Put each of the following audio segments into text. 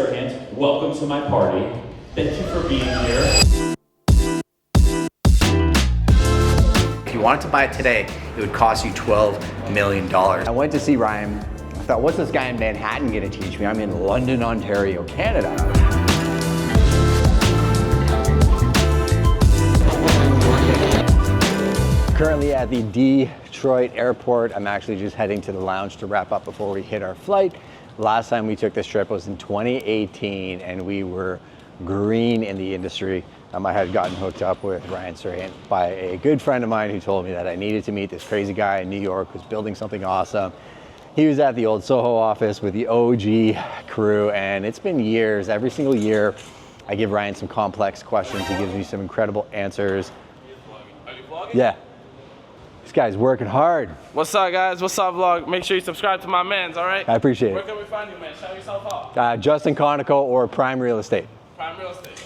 Serhant. Welcome to my party. Thank you for being here. If you wanted to buy it today, it would cost you $12 million. I went to see Ryan. I thought, what's this guy in Manhattan gonna teach me? I'm in London, Ontario, Canada. Currently at the Detroit airport. I'm actually just heading to the lounge to wrap up before we hit our flight. Last time we took this trip was in 2018 and we were green in the industry. I had gotten hooked up with Ryan Serhant by a good friend of mine who told me that I needed to meet this crazy guy in New York who's building something awesome. He was at the old Soho office with the OG crew, and it's been years. Every single year I give Ryan some complex questions. He gives me some incredible answers. Are you vlogging? Yeah. This guy's working hard. What's up, guys? What's up, vlog? Make sure you subscribe to my mans, all right? I appreciate Where it. can we find you, man? Shout yourself out. Justin Conoco or Prime Real Estate. Prime Real Estate.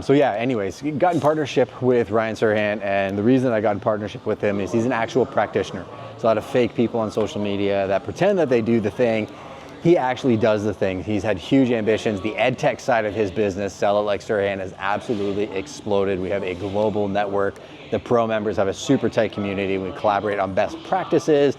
So yeah, anyways, got in partnership with Ryan Serhant, and the reason I got in partnership with him is he's an actual practitioner. There's a lot of fake people on social media that pretend that they do the thing. He actually does the thing. He's had huge ambitions. The ed tech side of his business, Sell It Like Serhant, has absolutely exploded. We have a global network. The pro members have a super tight community. We collaborate on best practices.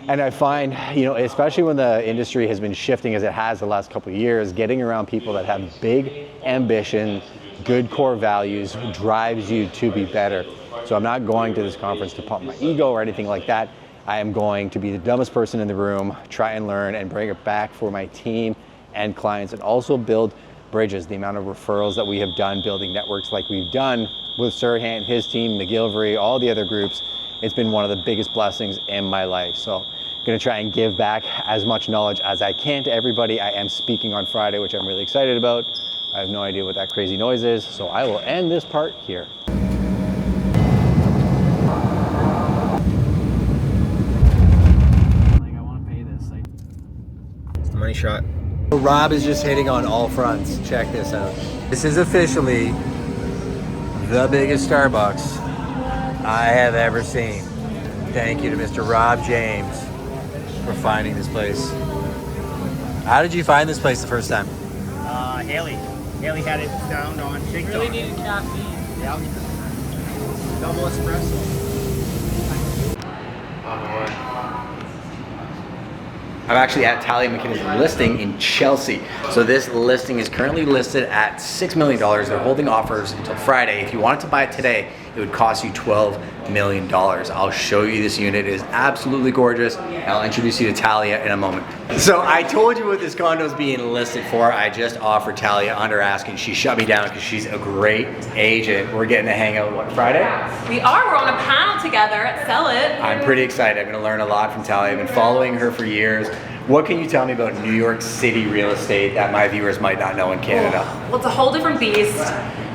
And I find, especially when the industry has been shifting as it has the last couple of years, getting around people that have big ambition, good core values, drives you to be better. So I'm not going to this conference to pump my ego or anything like that. I am going to be the dumbest person in the room, try and learn and bring it back for my team and clients, and also build bridges. The amount of referrals that we have done, building networks like we've done with Serhant, his team, McGillivray, all the other groups, it's been one of the biggest blessings in my life. So I'm gonna try and give back as much knowledge as I can to everybody. I am speaking on Friday, which I'm really excited about. I have no idea what that crazy noise is, so I will end this part here. Money shot. Rob is just hitting on all fronts. Check this out. This is officially the biggest Starbucks I have ever seen. Thank you to Mr. Rob James for finding this place. How did you find this place the first time? Haley had it found on TikTok. Really needed caffeine. Yeah. Double espresso. I'm actually at Talia McKinnon's listing in Chelsea. So this listing is currently listed at $6 million. They're holding offers until Friday. If you wanted to buy it today, it would cost you $12 million. I'll show you this unit. It is absolutely gorgeous. I'll introduce you to Talia in a moment. So I told you what this condo is being listed for. I just offered Talia under asking. She shut me down because she's a great agent. We're getting to hang out, what, Friday? We are. We're on a panel together at Sell It. I'm pretty excited. I'm going to learn a lot from Talia. I've been following her for years. What can you tell me about New York City real estate that my viewers might not know in Canada? Well, it's a whole different beast.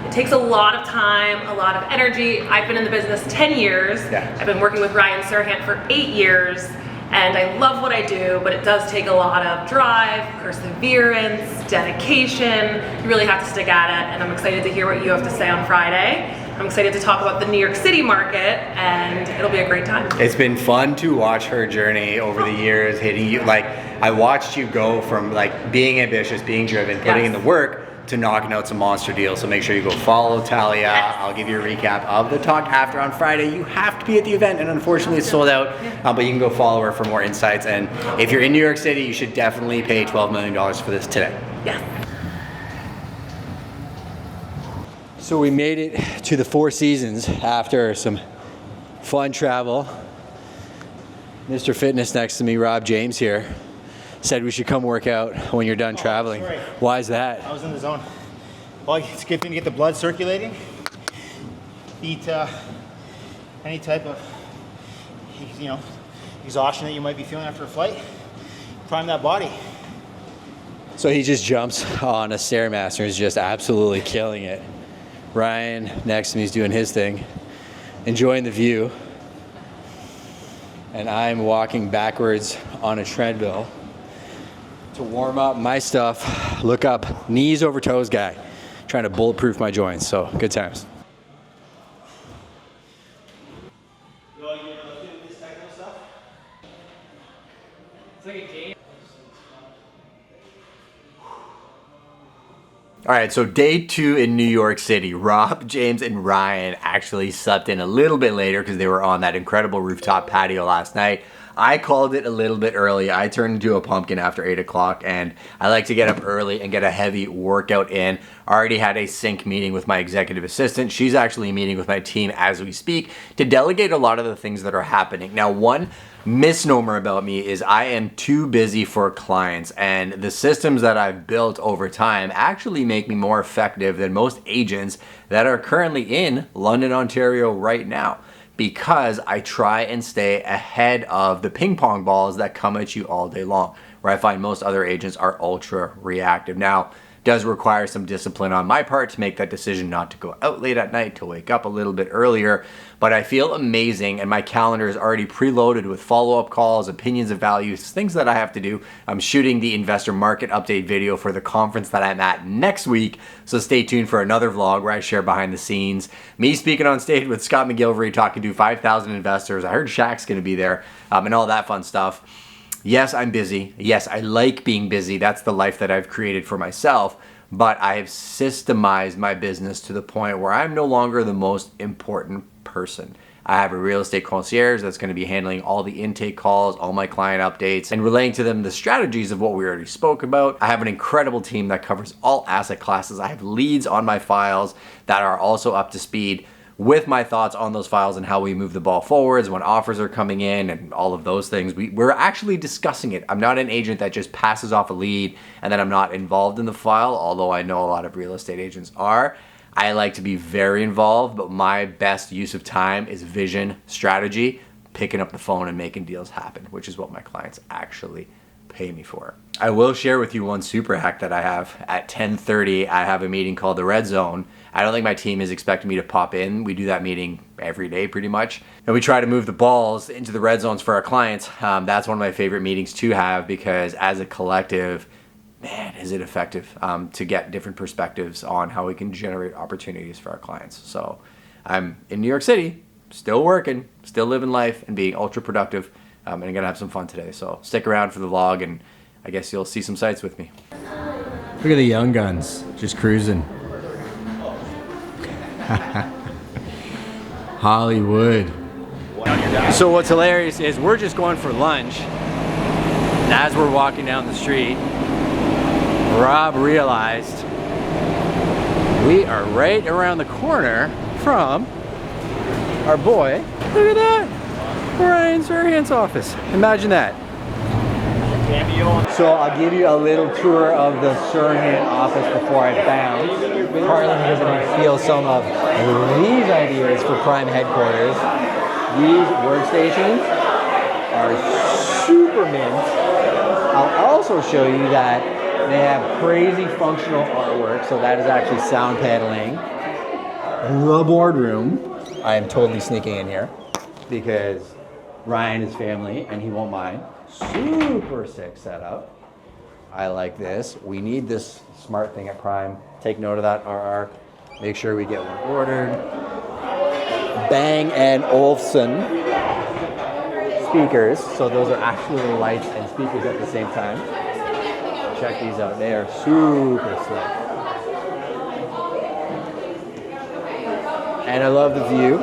It takes a lot of time, a lot of energy. I've been in the business 10 years. Yeah. I've been working with Ryan Serhant for 8 years, and I love what I do, but it does take a lot of drive, perseverance, dedication. You really have to stick at it, and I'm excited to hear what you have to say on Friday. I'm excited to talk about the New York City market, and it'll be a great time. It's been fun to watch her journey over the years, hitting you. Like, I watched you go from like being ambitious, being driven, putting in the work, to knocking out some monster deals. So make sure you go follow Talia. Yes. I'll give you a recap of the talk after on Friday. You have to be at the event, and unfortunately it's sold out, but you can go follow her for more insights. And if you're in New York City, you should definitely pay $12 million for this today. Yes. So we made it to the Four Seasons after some fun travel. Mr. Fitness next to me, Rob James here, said we should come work out when you're done traveling. Sorry. Why is that? I was in the zone. Well, it's a good thing to get the blood circulating. Beat any type of, exhaustion that you might be feeling after a flight. Prime that body. So he just jumps on a Stairmaster, is just absolutely killing it. Ryan next to me is doing his thing, enjoying the view. And I'm walking backwards on a treadmill to warm up my stuff. Look up, knees over toes guy, trying to bulletproof my joints, so good times. It's like a game. All right, so day 2 in New York City. Rob, James, and Ryan actually slept in a little bit later because they were on that incredible rooftop patio last night. I called it a little bit early. I turned into a pumpkin after 8 o'clock, and I like to get up early and get a heavy workout in. I already had a sync meeting with my executive assistant. She's actually meeting with my team as we speak to delegate a lot of the things that are happening. Now, one misnomer about me is I am too busy for clients, and the systems that I've built over time actually make me more effective than most agents that are currently in London, Ontario right now, because I try and stay ahead of the ping pong balls that come at you all day long, where I find most other agents are ultra reactive. Now, does require some discipline on my part to make that decision not to go out late at night, to wake up a little bit earlier, but I feel amazing, and my calendar is already preloaded with follow-up calls, opinions of values, things that I have to do. I'm shooting the investor market update video for the conference that I'm at next week, so stay tuned for another vlog where I share behind the scenes. Me speaking on stage with Scott McGilvery, talking to 5,000 investors. I heard Shaq's gonna be there, and all that fun stuff. Yes, I'm busy. Yes, I like being busy. That's the life that I've created for myself. But I have systemized my business to the point where I'm no longer the most important person. I have a real estate concierge that's going to be handling all the intake calls, all my client updates, and relaying to them the strategies of what we already spoke about. I have an incredible team that covers all asset classes. I have leads on my files that are also up to speed with my thoughts on those files and how we move the ball forwards when offers are coming in and all of those things. We're actually discussing it. I'm not an agent that just passes off a lead and then I'm not involved in the file, although I know a lot of real estate agents are. I like to be very involved, but my best use of time is vision, strategy, picking up the phone and making deals happen, which is what my clients actually pay me for. I will share with you one super hack that I have. At 10:30, I have a meeting called the Red Zone. I don't think my team is expecting me to pop in. We do that meeting every day pretty much. And we try to move the balls into the red zones for our clients. That's one of my favorite meetings to have because as a collective, man, is it effective to get different perspectives on how we can generate opportunities for our clients. So I'm in New York City, still working, still living life and being ultra productive. And I'm gonna have some fun today. So stick around for the vlog and I guess you'll see some sights with me. Look at the young guns, just cruising. Hollywood. So what's hilarious is we're just going for lunch. And as we're walking down the street, Rob realized we are right around the corner from our boy. Look at that, Ryan Serhant's office. Imagine that. So I'll give you a little tour of the Serhant office before I bounce. Partly because I can feel some of these ideas for Prime headquarters. These workstations are super mint. I'll also show you that they have crazy functional artwork, so that is actually sound paneling. The boardroom. I am totally sneaking in here because Ryan is family and he won't mind. Super sick setup. I like this. We need this smart thing at Prime. Take note of that, RR. Make sure we get one ordered. Bang & Olufsen speakers. So those are actually lights and speakers at the same time. Check these out. They are super slick. And I love the view.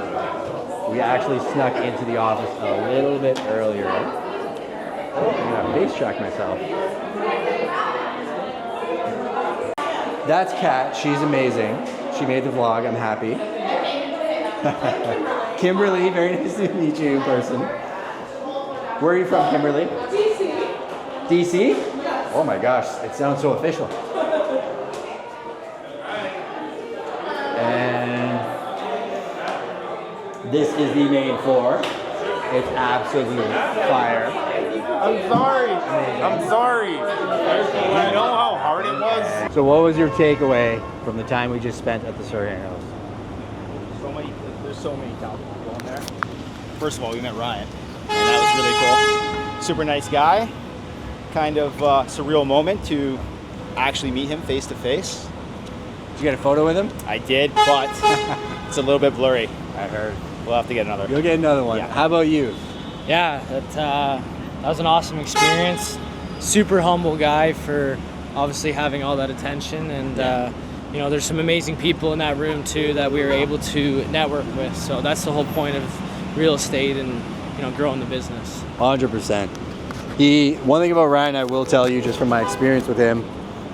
We actually snuck into the office a little bit earlier. I'm gonna face track myself. That's Kat. She's amazing. She made the vlog. I'm happy. Kimberly, very nice to meet you in person. Where are you from, Kimberly? DC. DC? Oh my gosh, it sounds so official. And this is the main floor. It's absolute fire. I'm sorry. I'm sorry. You know how hard it was? So what was your takeaway from the time we just spent at the Serhant house? There's so many talented people in there. First of all, we met Ryan, and that was really cool. Super nice guy. Kind of surreal moment to actually meet him face to face. Did you get a photo with him? I did, but it's a little bit blurry. I heard. We'll have to get another. You'll get another one. Yeah. How about you? Yeah, that was an awesome experience. Super humble guy for obviously having all that attention, and you know, there's some amazing people in that room too that we were able to network with. So that's the whole point of real estate and, you know, growing the business. 100%. One thing about Ryan, I will tell you just from my experience with him,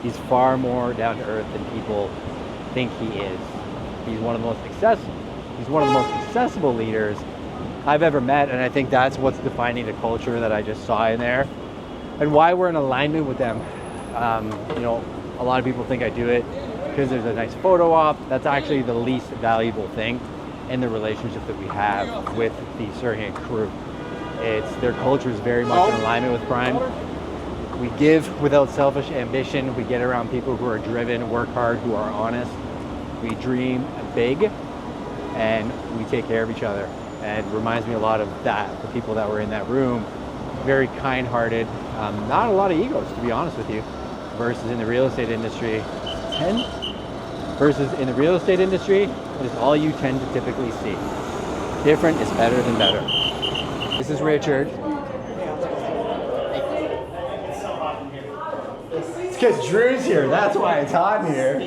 he's far more down to earth than people think he is. He's one of the most accessible leaders I've ever met, and I think that's what's defining the culture that I just saw in there, and why we're in alignment with them. You know, a lot of people think I do it because there's a nice photo op. That's actually the least valuable thing in the relationship that we have with the Serhant crew. It's their culture is very much in alignment with Prime. We give without selfish ambition. We get around people who are driven, work hard, who are honest. We dream big, and we take care of each other. And it reminds me a lot of that, the people that were in that room. Very kind-hearted, not a lot of egos, to be honest with you, versus in the real estate industry. Versus in the real estate industry, it is all you tend to typically see. Different is better than better. This is Richard. It's because Drew's here, that's why it's hot in here.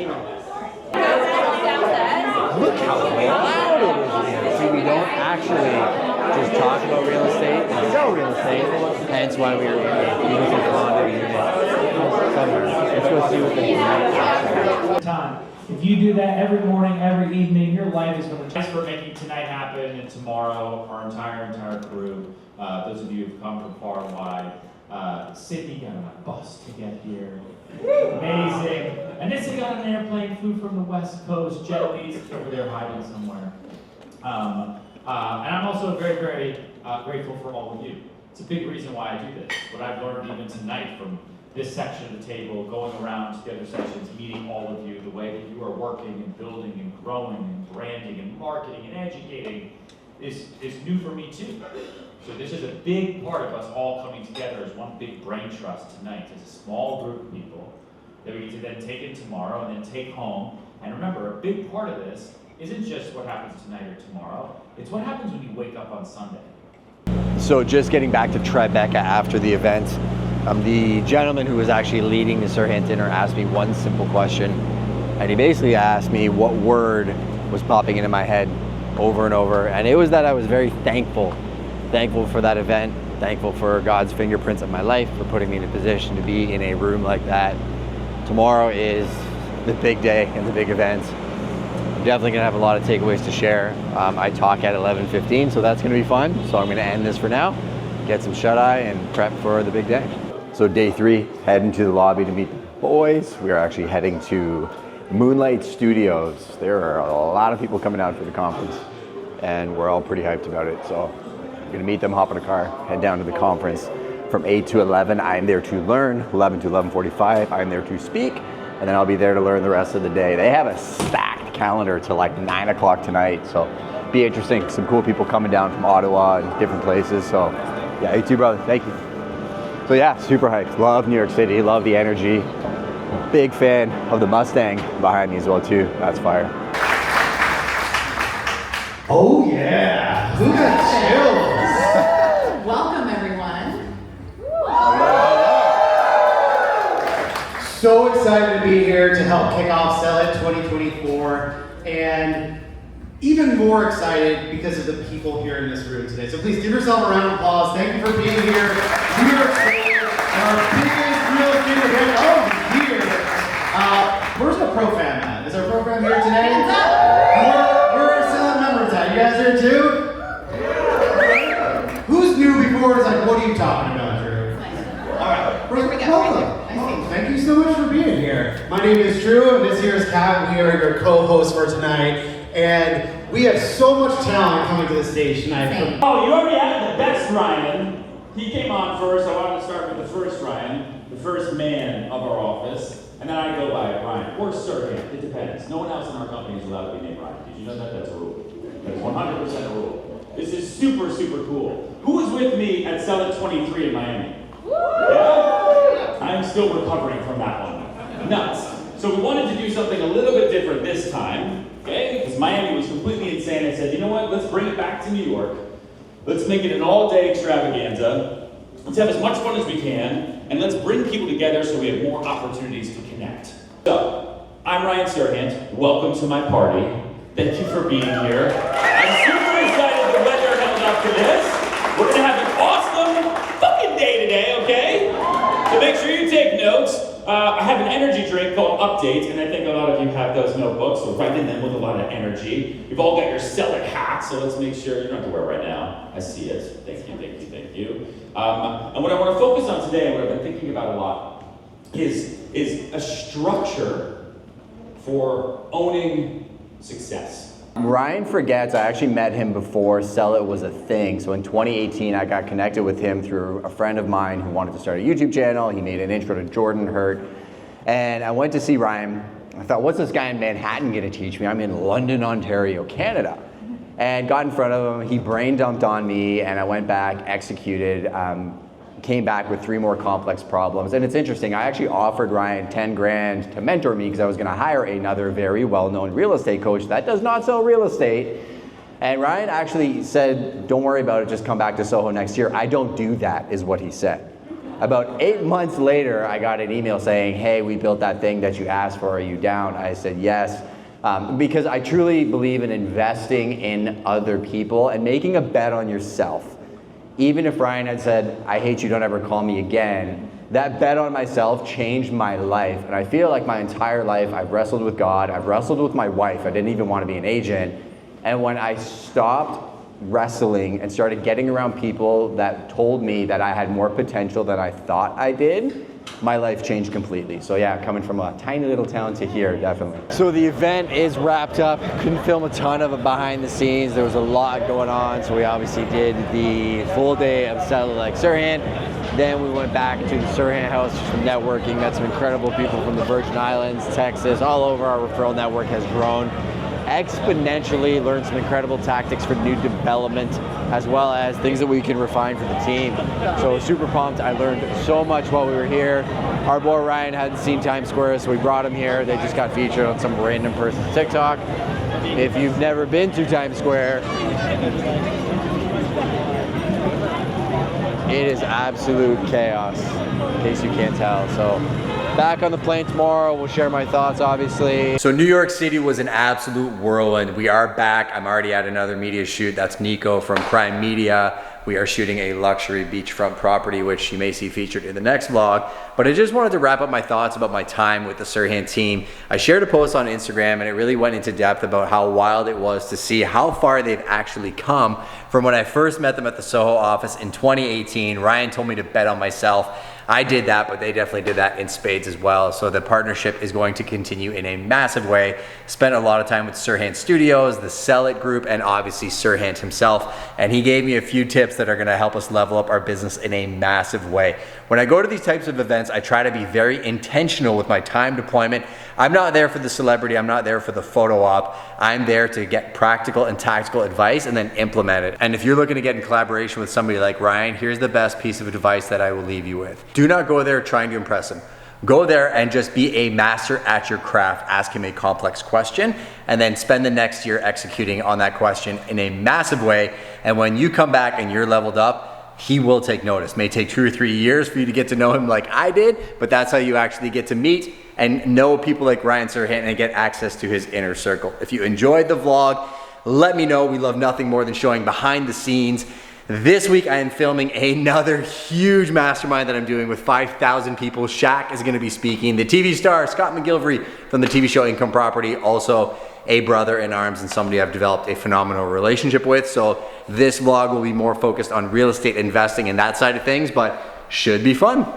Look how loud it is here. See, we don't actually just talk about real estate and sell real estate, hence why we are in a beautiful condo unit somewhere. Let's go see what the unit actually has. If you do that every morning, every evening, your life is going to change. Thanks for making tonight happen and tomorrow, our entire crew. Those of you who've come from far and wide. Sydney got on a bus to get here. Amazing. Anissa got an airplane, flew from the West Coast. Jelly's over there hiding somewhere. And I'm also very, very grateful for all of you. It's a big reason why I do this. What I've learned even tonight from this section of the table, going around to the other sections, meeting all of you, the way that you are working and building and growing and branding and marketing and educating is new for me too. So this is a big part of us all coming together as one big brain trust tonight, as a small group of people that we get to then take in tomorrow and then take home. And remember, a big part of this isn't just what happens tonight or tomorrow, it's what happens when you wake up on Sunday. So just getting back to Tribeca after the event, the gentleman who was actually leading the Serhant dinner asked me one simple question, and he basically asked me what word was popping into my head over and over, and it was that I was very thankful for that event, thankful for God's fingerprints in my life, for putting me in a position to be in a room like that. Tomorrow is the big day and the big event. I'm definitely gonna have a lot of takeaways to share. I talk at 11:15, so that's gonna be fun. So I'm gonna end this for now, get some shut-eye and prep for the big day. So day 3, heading to the lobby to meet the boys. We are actually heading to Moonlight Studios. There are a lot of people coming out for the conference, and we're all pretty hyped about it. So I'm gonna meet them, hop in a car, head down to the conference. From 8 to 11, I'm there to learn. 11 to 11:45, I'm there to speak, and then I'll be there to learn the rest of the day. They have a stacked calendar till like 9 o'clock tonight, so be interesting. Some cool people coming down from Ottawa and different places. So yeah, you too, brother. Thank you. So yeah, super hyped. Love New York City, love the energy. Big fan of the Mustang behind me as well too. That's fire. Oh yeah, who got chills? Welcome everyone. So excited to be here to help kick off Sell It 2024, and even more excited because of the people here in this room today. So please give yourself a round of applause. Thank you for being here. We are excited. Our biggest real estate event of the year. Where's the pro fam at? Is our pro fam here today? Where are Sell It members at? You guys here too? Who's new before? It's like, what are you talking about, Drew? All right. Here we go. Welcome. Thank you so much for being here. My name is Drew, and this here is Kat. We are your co-hosts for tonight. And we have so much talent coming to the stage tonight. Oh, you already had the best Ryan. He came on first. I wanted to start with the first Ryan, the first man of our office. And then I go by Ryan or Serhant. It depends. No one else in our company is allowed to be named Ryan. Did you know that? That's a rule. That's 100% a rule. This is super, super cool. Who was with me at Sell It 23 in Miami? Yeah? I'm still recovering from that one. Nuts. So we wanted to do something a little bit different this time. Okay, because Miami was completely insane. I said, you know what, let's bring it back to New York. Let's make it an all-day extravaganza. Let's have as much fun as we can. and let's bring people together so we have more opportunities to connect. So, I'm Ryan Serhant. Welcome to my party. Thank you for being here. I'm super excited the weather held up to this. We're gonna have an awesome fucking day today, okay? So make sure you take notes. I have an energy drink called Update, and I think a lot of you have those notebooks, so write in them with a lot of energy. You've all got your Sell It hats, so let's make sure, you don't have to wear it right now. I see it. Thank you, thank you, thank you. And what I want to focus on today, and what I've been thinking about a lot, is a structure for owning success. Ryan forgets I actually met him before Sell It was a thing. So in 2018, I got connected with him through a friend of mine who wanted to start a YouTube channel. He made an intro to Jordan Hurt. And I went to see Ryan. I thought, what's this guy in Manhattan gonna teach me? I'm in London, Ontario, Canada. And got in front of him, he brain dumped on me, and I went back, executed, came back with 3 more complex problems. And it's interesting, I actually offered Ryan 10 grand to mentor me because I was gonna hire another very well-known real estate coach that does not sell real estate. And Ryan actually said, don't worry about it, just come back to Soho next year. I don't do that, is what he said. About 8 months later, I got an email saying, hey, we built that thing that you asked for, are you down? I said, yes. Because I truly believe in investing in other people and making a bet on yourself. Even if Ryan had said, I hate you, don't ever call me again, that bet on myself changed my life. And I feel like my entire life I've wrestled with God, I've wrestled with my wife, I didn't even want to be an agent. And when I stopped wrestling and started getting around people that told me that I had more potential than I thought I did, my life changed completely. So yeah, coming from a tiny little town to here, definitely. So the event is wrapped up. Couldn't film a ton of it behind the scenes. There was a lot going on. So we obviously did the full day of Sell It Like Serhant. Then we went back to the Serhant house for networking. Met some incredible people from the Virgin Islands, Texas, all over. Our referral network has grown exponentially. Learned some incredible tactics for new development, as well as things that we can refine for the team. So super pumped. I learned so much while we were here. Our boy Ryan hadn't seen Times Square, so we brought him here. They just got featured on some random person's TikTok. If you've never been to Times Square, it is absolute chaos, in case you can't tell. So back on the plane tomorrow, we'll share my thoughts, obviously. So New York City was an absolute whirlwind. We are back. I'm already at another media shoot. That's Nico from Prime Media. We are shooting a luxury beachfront property, which you may see featured in the next vlog. But I just wanted to wrap up my thoughts about my time with the Serhant team. I shared a post on Instagram, and it really went into depth about how wild it was to see how far they've actually come from when I first met them at the Soho office in 2018. Ryan told me to bet on myself. I did that, but they definitely did that in spades as well. So the partnership is going to continue in a massive way. Spent a lot of time with Serhant Studios, the Sell It group, and obviously Serhant himself. And he gave me a few tips that are gonna help us level up our business in a massive way. When I go to these types of events, I try to be very intentional with my time deployment. I'm not there for the celebrity, I'm not there for the photo op. I'm there to get practical and tactical advice and then implement it. And if you're looking to get in collaboration with somebody like Ryan, here's the best piece of advice that I will leave you with. Do not go there trying to impress him. Go there and just be a master at your craft. Ask him a complex question and then spend the next year executing on that question in a massive way. And when you come back and you're leveled up, he will take notice. May take 2 or 3 years for you to get to know him like I did, but that's how you actually get to meet and know people like Ryan Serhant and get access to his inner circle. If you enjoyed the vlog, let me know. We love nothing more than showing behind the scenes. This week I am filming another huge mastermind that I'm doing with 5,000 people. Shaq is gonna be speaking. The TV star, Scott McGilvery from the TV show Income Property, also a brother in arms and somebody I've developed a phenomenal relationship with. So this vlog will be more focused on real estate investing and that side of things, but should be fun.